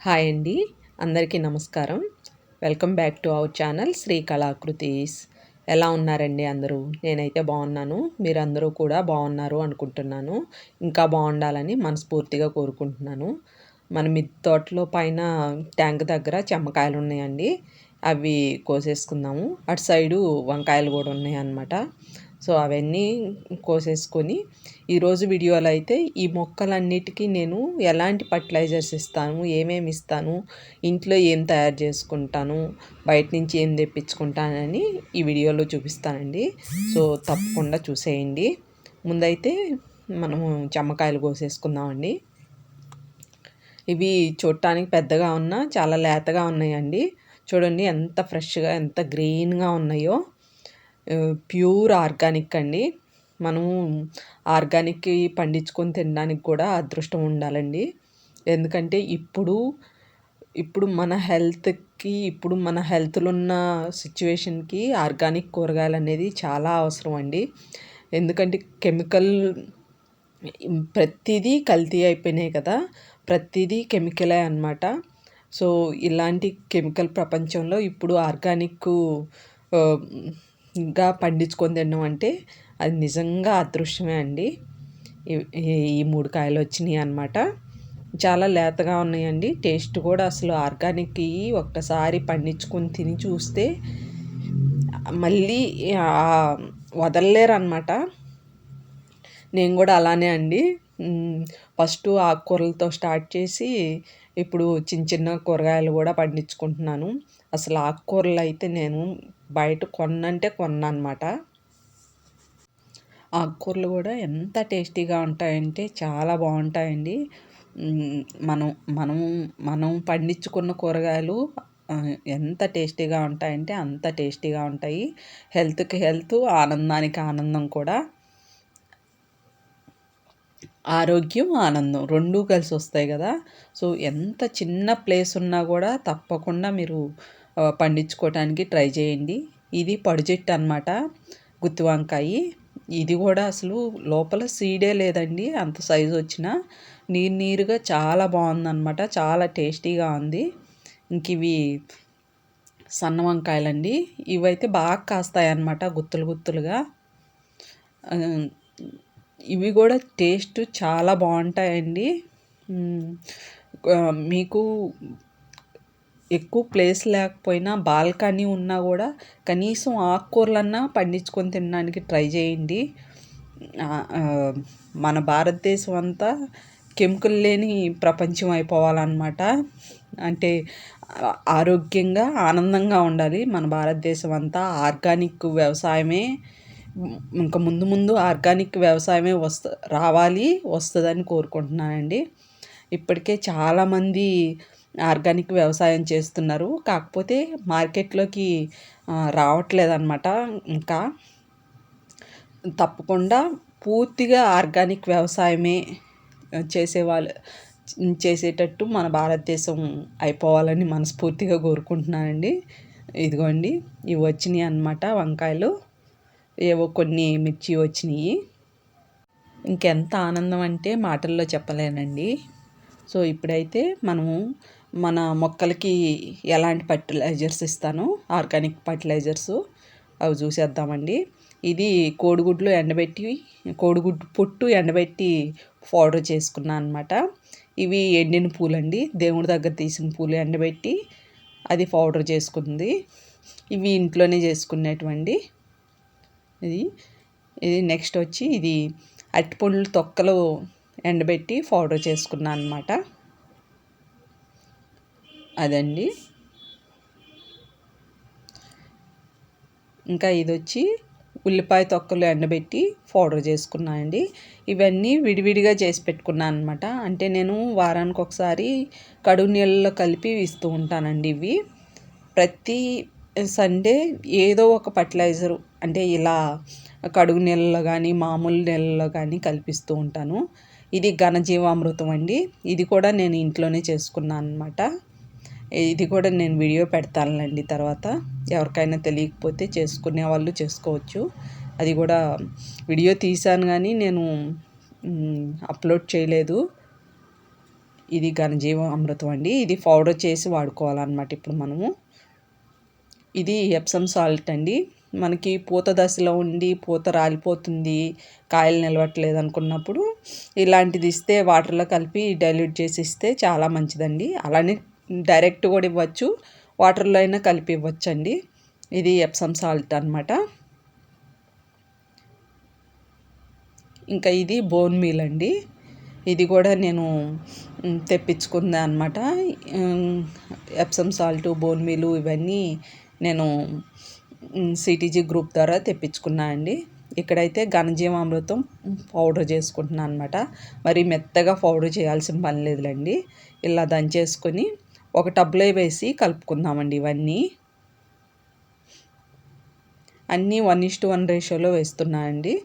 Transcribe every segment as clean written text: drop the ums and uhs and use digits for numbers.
Hi అండి. అందరికీ నమస్కారం. Welcome back to our channel Sri Kalakritis. ఎలా ఉన్నారండి అందరూ? నేనైతే బాగున్నాను. మీరందరూ కూడా బాగున్నారు అనుకుంటున్నాను. ఇంకా బాగుండాలని మనస్ఫూర్తిగా కోరుకుంటున్నాను. మన మిద్దె తోటలో పైన ట్యాంక్ దగ్గర చెమ్మకాయలు ఉన్నాయండి. అవి కోసేసుకుందాము. అటు సైడు వంకాయలు కూడా ఉన్నాయన్నమాట. సో అవన్నీ కోసేసుకొని ఈరోజు వీడియోలో అయితే ఈ మొక్కలన్నిటికీ నేను ఎలాంటి ఫర్టిలైజర్స్ ఇస్తాను, ఏమేమి ఇస్తాను, ఇంట్లో ఏం తయారు చేసుకుంటాను, బయట నుంచి ఏం తెప్పించుకుంటానని ఈ వీడియోలో చూపిస్తానండి. సో తప్పకుండా చూసేయండి. ముందైతే మనము చెమ్మకాయలు కోసేసుకుందామండి. ఇవి చూడటానికి పెద్దగా ఉన్నా చాలా లేతగా ఉన్నాయండి. చూడండి ఎంత ఫ్రెష్గా ఎంత గ్రీన్గా ఉన్నాయో. ప్యూర్ ఆర్గానిక్ అండి. మనము ఆర్గానిక్ పండించుకొని తినడానికి కూడా అదృష్టం ఉండాలండి. ఎందుకంటే ఇప్పుడు మన హెల్త్లో ఉన్న సిచ్యువేషన్కి ఆర్గానిక్ కూరగాయలు అనేది చాలా అవసరం అండి. ఎందుకంటే ప్రతిదీ కల్తీ అయిపోయినాయి కదా, ప్రతిదీ కెమికలే అనమాట. సో ఇలాంటి కెమికల్ ప్రపంచంలో ఇప్పుడు ఆర్గానిక్ ఇంకా పండించుకొని తినడం అంటే అది నిజంగా అదృష్టమే అండి. ఈ 3 కాయలు వచ్చినాయి అన్నమాట. చాలా లేతగా ఉన్నాయండి. టేస్ట్ కూడా అసలు ఆర్గానిక్‌వి ఒక్కసారి పండించుకొని తిని చూస్తే మళ్ళీ వదలలేరనమాట. నేను కూడా అలానే అండి. ఫస్టు ఆకుకూరలతో స్టార్ట్ చేసి ఇప్పుడు చిన్న చిన్న కూరగాయలు కూడా పండించుకుంటున్నాను. అసలు ఆకుకూరలు అయితే నేను బయట కొన్ననమాట. ఆకుకూరలు కూడా ఎంత టేస్టీగా ఉంటాయంటే చాలా బాగుంటాయండి. మనం మనం మనం పండించుకున్న కూరగాయలు ఎంత టేస్టీగా ఉంటాయంటే అంత టేస్టీగా ఉంటాయి. హెల్త్‌కి హెల్త్, ఆనందానికి ఆనందం కూడా. ఆరోగ్యం, ఆనందం 2 కలిసి వస్తాయి కదా. సో ఎంత చిన్న ప్లేస్ ఉన్నా కూడా తప్పకుండా మీరు పండించుకోవటానికి ట్రై చేయండి. ఇది పొడి చెట్టు అనమాట, గుత్తి వంకాయ. ఇది కూడా అసలు లోపల సీడే లేదండి. అంత సైజు వచ్చిన నీరుగా చాలా బాగుందన్నమాట. చాలా టేస్టీగా ఉంది. ఇంక ఇవి సన్న వంకాయలండి. ఇవైతే బాగా కాస్తాయి అన్నమాట, గుత్తులు గుత్తులుగా. ఇవి కూడా టేస్ట్ చాలా బాగుంటాయండి. మీకు ఎక్కువ ప్లేస్ లేకపోయినా బాల్కనీ ఉన్నా కూడా కనీసం ఆకుకూరలన్నా పండించుకొని తినడానికి ట్రై చేయండి. మన భారతదేశం అంతా కెమికల్ లేని ప్రపంచం అయిపోవాలన్నమాట. అంటే ఆరోగ్యంగా ఆనందంగా ఉండాలి మన భారతదేశం అంతా. ఆర్గానిక్ వ్యవసాయమే ఇంకా ముందు ముందు ఆర్గానిక్ వ్యవసాయమే రావాలి, వస్తుందని కోరుకుంటున్నానండి. ఇప్పటికే చాలామంది ఆర్గానిక్ వ్యవసాయం చేస్తున్నారు. కాకపోతే మార్కెట్లోకి రావట్లేదన్నమాట. ఇంకా తప్పకుండా పూర్తిగా ఆర్గానిక్ వ్యవసాయమే చేసేవాళ్ళు చేసేటట్టు మన భారతదేశం అయిపోవాలని మనస్ఫూర్తిగా కోరుకుంటున్నానండి. ఇదిగోండి ఇవి వచ్చినాయి అన్నమాట వంకాయలు. ఏవో కొన్ని మిర్చి వచ్చినాయి. ఇంకెంత ఆనందం అంటే మాటల్లో చెప్పలేనండి. సో ఇప్పుడైతే మనము మన మొక్కలకి ఎలాంటి ఫర్టిలైజర్స్ ఇస్తానో, ఆర్గానిక్ ఫర్టిలైజర్స్ అవి చూసేద్దామండి. ఇది కోడిగుడ్డు పొట్టు ఎండబెట్టి పౌడర్ చేసుకున్నాను అనమాట. ఇవి ఎండిన పూలండి, దేవుడి దగ్గర తీసిన పూలు ఎండబెట్టి అది పౌడర్ చేసుకుంది. ఇవి ఇంట్లోనే చేసుకునేటువంటి ఇది ఇది నెక్స్ట్ వచ్చి ఇది అరటిపండ్ల తొక్కలు ఎండబెట్టి పౌడర్ చేసుకున్నాను అనమాట. అదండి. ఇంకా ఇది వచ్చి ఉల్లిపాయ తొక్కలు ఎండబెట్టి పౌడర్ చేసుకున్నానండి. ఇవన్నీ విడివిడిగా చేసి పెట్టుకున్నాను అనమాట. అంటే నేను వారానికి ఒకసారి కడుగు నీళ్ళలో కలిపి ఇస్తూ ఉంటానండి. ఇవి ప్రతి సండే ఏదో ఒక ఫర్టిలైజరు, అంటే ఇలా కడుగు నీళ్ళలో కానీ మామూలు నీళ్ళలో కానీ కల్పిస్తూ ఉంటాను. ఇది ఘనజీవామృతం అండి. ఇది కూడా నేను ఇంట్లోనే చేసుకున్నాను అనమాట. ఇది కూడా నేను వీడియో పెడతానులేండి తర్వాత. ఎవరికైనా తెలియకపోతే చేసుకునే వాళ్ళు చేసుకోవచ్చు. అది కూడా వీడియో తీశాను కానీ నేను అప్లోడ్ చేయలేదు. ఇది ఘనజీవం అమృతం అండి. ఇది పౌడర్ చేసి వాడుకోవాలన్నమాట ఇప్పుడు మనము. ఇది ఎప్సమ్ సాల్ట్ అండి. మనకి పూత దశలో ఉండి పూత రాలిపోతుంది, కాయలు నిలవట్లేదు అనుకున్నప్పుడు ఇలాంటిది ఇస్తే వాటర్లో కలిపి డైల్యూట్ చేసి ఇస్తే చాలా మంచిదండి. అలానే డైరెక్ట్ కూడా ఇవ్వచ్చు, వాటర్లో అయినా కలిపి ఇవ్వచ్చండి. ఇది ఎప్సమ్ సాల్ట్ అనమాట. ఇంకా ఇది బోన్ మీల్ అండి. ఇది కూడా నేను తెప్పించుకుందా అనమాట. ఎప్సమ్ సాల్ట్, బోన్ మీలు ఇవన్నీ నేను సిటీజీ గ్రూప్ ద్వారా తెప్పించుకున్నా అండి. ఇక్కడైతే ఘనజీవామృతం పౌడర్ చేసుకుంటున్నాను అనమాట. మరి మెత్తగా పౌడర్ చేయాల్సిన పని లేదులేండి. ఇలా దంచేసుకొని ఒక టబ్లో వేసి కలుపుకుందామండి. ఇవన్నీ అన్నీ 1:1 రేషియోలో వేస్తున్నా అండి.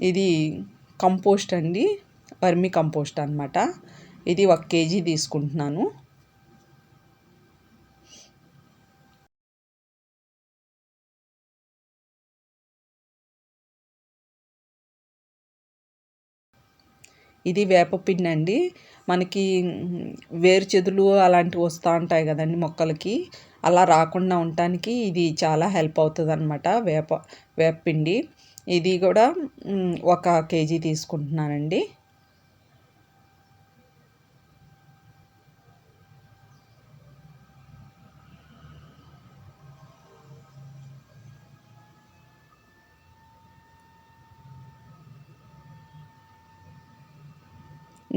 ఇది కంపోస్ట్ అండి, వర్మి కంపోస్ట్ అనమాట. ఇది 1 kg తీసుకుంటున్నాను. ఇది వేపపిండి అండి. మనకి వేరుచెదులు అలాంటివి వస్తూ ఉంటాయి కదండి మొక్కలకి, అలా రాకుండా ఉండటానికి ఇది చాలా హెల్ప్ అవుతుంది అనమాట. వేపపిండి ఇది కూడా 1 kg తీసుకుంటున్నానండి.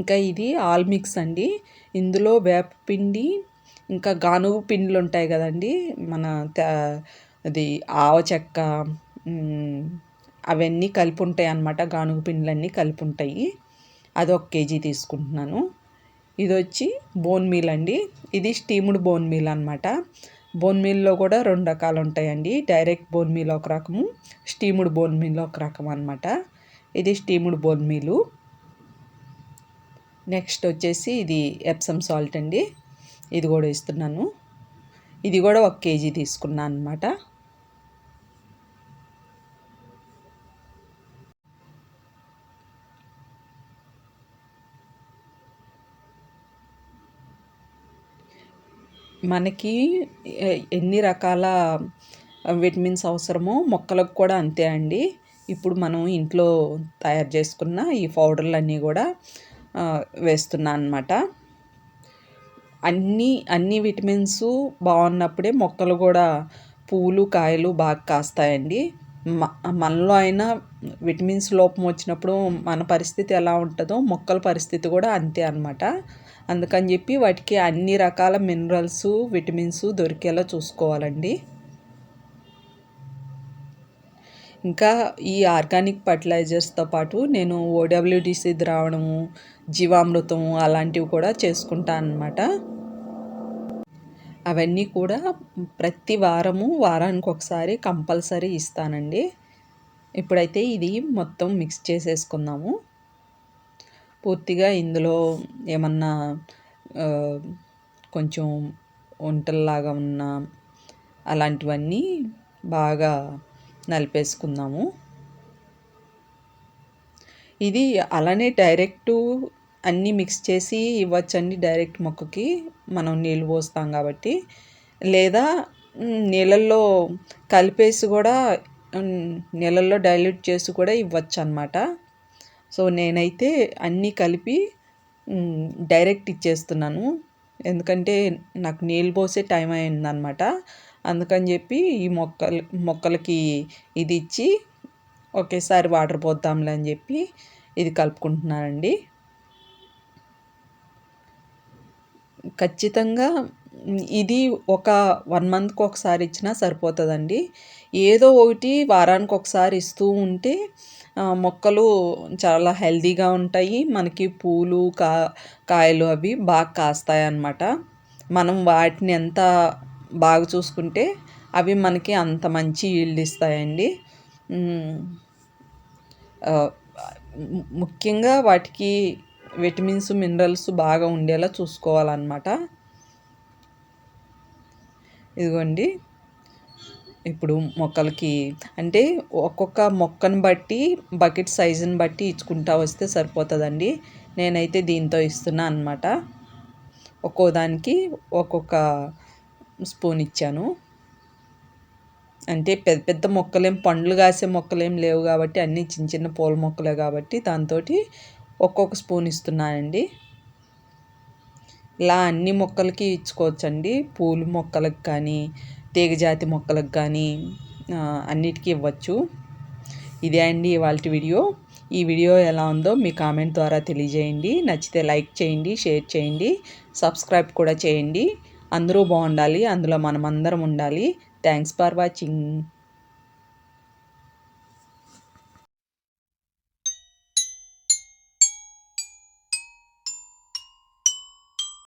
ఇంకా ఇది ఆల్ మిక్స్ అండి. ఇందులో వేపపిండి, ఇంకా గానుగ పిండిలు ఉంటాయి కదండి, మన అది ఆవ చెక్క, అవన్నీ కలిపి ఉంటాయి అన్నమాట. గానుగ పిండిలన్నీ కలిపి ఉంటాయి. అది 1 kg తీసుకుంటున్నాను. ఇది వచ్చి బోన్ మీల్ అండి. ఇది స్టీమ్డ్ బోన్ మీల్ అనమాట. బోన్ మీల్లో కూడా 2 రకాలు ఉంటాయండి. డైరెక్ట్ బోన్ మీల్ ఒక రకము, స్టీమ్డ్ బోన్ మీల్ ఒక రకం అనమాట. ఇది స్టీమ్డ్ బోన్ మీలు. నెక్స్ట్ వచ్చేసి ఇది ఎప్సమ్ సాల్ట్ అండి. ఇది కూడా ఇస్తున్నాను. ఇది కూడా 1 kg తీసుకున్నాను అనమాట. మనకి ఎన్ని రకాల విటమిన్స్ అవసరమో మొక్కలకు కూడా అంతే అండి. ఇప్పుడు మనం ఇంట్లో తయారు చేసుకున్న ఈ పౌడర్లన్నీ కూడా వేస్తున్నా అన్నమాట. అన్ని విటమిన్స్ బాగున్నప్పుడే మొక్కలు కూడా పువ్వులు కాయలు బాగా కాస్తాయండి. మనలో అయినా విటమిన్స్ లోపం వచ్చినప్పుడు మన పరిస్థితి ఎలా ఉంటుందో మొక్కల పరిస్థితి కూడా అంతే అనమాట. అందుకని చెప్పి వాటికి అన్ని రకాల మినరల్స్, విటమిన్స్ దొరికేలా చూసుకోవాలండి. ఇంకా ఈ ఆర్గానిక్ ఫర్టిలైజర్స్తో పాటు నేను ఓడబ్ల్యూడిసి ద్రావణము, జీవామృతం అలాంటివి కూడా చేసుకుంటాను అన్నమాట. అవన్నీ కూడా ప్రతి వారానికి ఒకసారి కంపల్సరీ ఇస్తానండి. ఇప్పుడైతే ఇది మొత్తం మిక్స్ చేసేసుకుందాము. పూర్తిగా ఇందులో ఏమన్నా కొంచెం వంటల్లాగా ఉన్న అలాంటివన్నీ బాగా నలిపేసుకుందాము. ఇది అలానే డైరెక్టు అన్నీ మిక్స్ చేసి ఇవ్వచ్చండి. డైరెక్ట్ మొక్కకి మనం నీళ్ళు పోస్తాం కాబట్టి, లేదా నీళ్ళల్లో కలిపేసి కూడా నీళ్ళల్లో డైల్యూట్ చేసి కూడా ఇవ్వచ్చు అనమాట. సో నేనైతే అన్నీ కలిపి డైరెక్ట్ ఇచ్చేస్తున్నాను. ఎందుకంటే నాకు నీళ్ళు పోసే టైం అయిందనమాట. అందుకని చెప్పి ఈ మొక్కలకి ఇది ఇచ్చి ఒకేసారి వాటర్ పోద్దాంలే అని చెప్పి ఇది కలుపుకుంటున్నానండి. ఖచ్చితంగా ఇది ఒక 1 మంత్కి ఒకసారి ఇచ్చినా సరిపోతుందండి. ఏదో ఒకటి వారానికి ఒకసారి ఇస్తూ ఉంటే మొక్కలు చాలా హెల్తీగా ఉంటాయి. మనకి పూలు కాయలు అవి బాగా కాస్తాయి అన్నమాట. మనం వాటిని ఎంత బాగా చూసుకుంటే అవి మనకి అంత మంచి ఈల్డ్ ఇస్తాయండి. ముఖ్యంగా వాటికి విటమిన్స్, మినరల్స్ బాగా ఉండేలా చూసుకోవాలన్నమాట. ఇదిగోండి, ఇప్పుడు మొక్కలకి అంటే ఒక్కొక్క మొక్కను బట్టి బకెట్ సైజుని బట్టి ఇచ్చుకుంటా వస్తే సరిపోతుందండి. నేనైతే దీంతో ఇస్తున్నా అనమాట. ఒక్కో దానికి ఒక్కొక్క స్పూన్ ఇచ్చాను. అంటే పెద్ద పెద్ద మొక్కలేం పండ్లు కాసే మొక్కలేం లేవు కాబట్టి అన్నీ చిన్న చిన్న పూల మొక్కలే కాబట్టి దాంతోటి ఒక్కొక్క స్పూన్ ఇస్తున్నానండి. ఇలా అన్ని మొక్కలకి ఇచ్చుకోవచ్చండి. పూల మొక్కలకు కానీ, తీగజాతి మొక్కలకు కానీ అన్నిటికీ ఇవ్వచ్చు. ఇదే అండి ఇవాల్టి వీడియో. ఈ వీడియో ఎలా ఉందో మీ కామెంట్ ద్వారా తెలియజేయండి. నచ్చితే లైక్ చేయండి, షేర్ చేయండి, సబ్స్క్రైబ్ కూడా చేయండి. అందరూ బాగుండాలి, అందులో మనమందరం ఉండాలి. Thanks for watching.